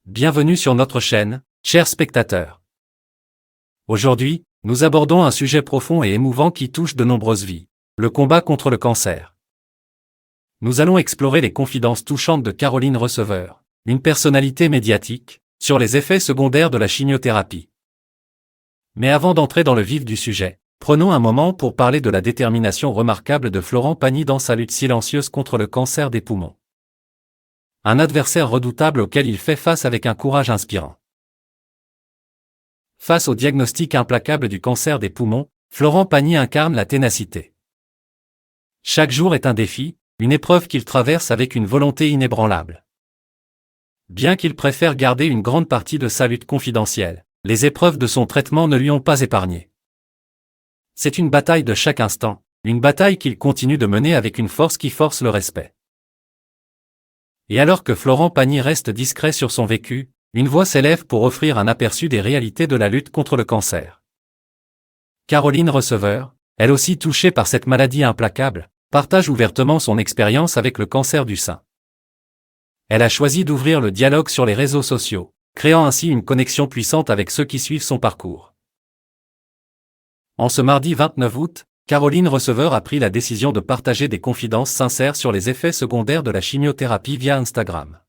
Bienvenue sur notre chaîne, chers spectateurs. Aujourd'hui, nous abordons un sujet profond et émouvant qui touche de nombreuses vies, le combat contre le cancer. Nous allons explorer les confidences touchantes de Caroline Receveur, une personnalité médiatique, sur les effets secondaires de la chimiothérapie. Mais avant d'entrer dans le vif du sujet, prenons un moment pour parler de la détermination remarquable de Florent Pagny dans sa lutte silencieuse contre le cancer des poumons. Un adversaire redoutable auquel il fait face avec un courage inspirant. Face au diagnostic implacable du cancer des poumons, Florent Pagny incarne la ténacité. Chaque jour est un défi, une épreuve qu'il traverse avec une volonté inébranlable. Bien qu'il préfère garder une grande partie de sa lutte confidentielle, les épreuves de son traitement ne lui ont pas épargné. C'est une bataille de chaque instant, une bataille qu'il continue de mener avec une force qui force le respect. Et alors que Florent Pagny reste discret sur son vécu, une voix s'élève pour offrir un aperçu des réalités de la lutte contre le cancer. Caroline Receveur, elle aussi touchée par cette maladie implacable, partage ouvertement son expérience avec le cancer du sein. Elle a choisi d'ouvrir le dialogue sur les réseaux sociaux, créant ainsi une connexion puissante avec ceux qui suivent son parcours. En ce mardi 29 août, Caroline Receveur a pris la décision de partager des confidences sincères sur les effets secondaires de la chimiothérapie via Instagram.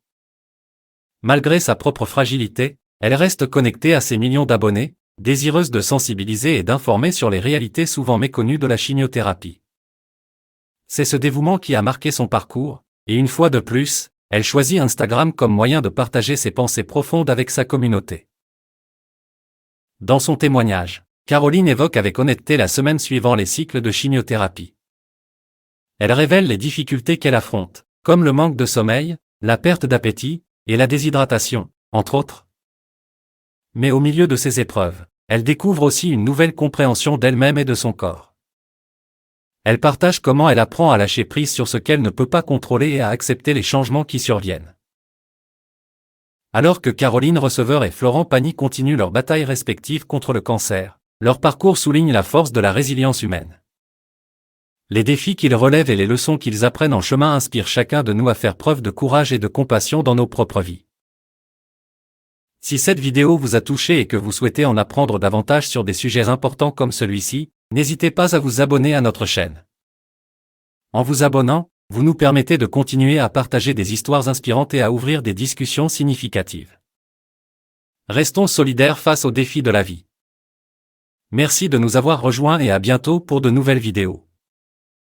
Malgré sa propre fragilité, elle reste connectée à ses millions d'abonnés, désireuse de sensibiliser et d'informer sur les réalités souvent méconnues de la chimiothérapie. C'est ce dévouement qui a marqué son parcours, et une fois de plus, elle choisit Instagram comme moyen de partager ses pensées profondes avec sa communauté. Dans son témoignage, Caroline évoque avec honnêteté la semaine suivant les cycles de chimiothérapie. Elle révèle les difficultés qu'elle affronte, comme le manque de sommeil, la perte d'appétit, et la déshydratation, entre autres. Mais au milieu de ces épreuves, elle découvre aussi une nouvelle compréhension d'elle-même et de son corps. Elle partage comment elle apprend à lâcher prise sur ce qu'elle ne peut pas contrôler et à accepter les changements qui surviennent. Alors que Caroline Receveur et Florent Pagny continuent leur bataille respective contre le cancer, leur parcours souligne la force de la résilience humaine. Les défis qu'ils relèvent et les leçons qu'ils apprennent en chemin inspirent chacun de nous à faire preuve de courage et de compassion dans nos propres vies. Si cette vidéo vous a touché et que vous souhaitez en apprendre davantage sur des sujets importants comme celui-ci, n'hésitez pas à vous abonner à notre chaîne. En vous abonnant, vous nous permettez de continuer à partager des histoires inspirantes et à ouvrir des discussions significatives. Restons solidaires face aux défis de la vie. Merci de nous avoir rejoints et à bientôt pour de nouvelles vidéos.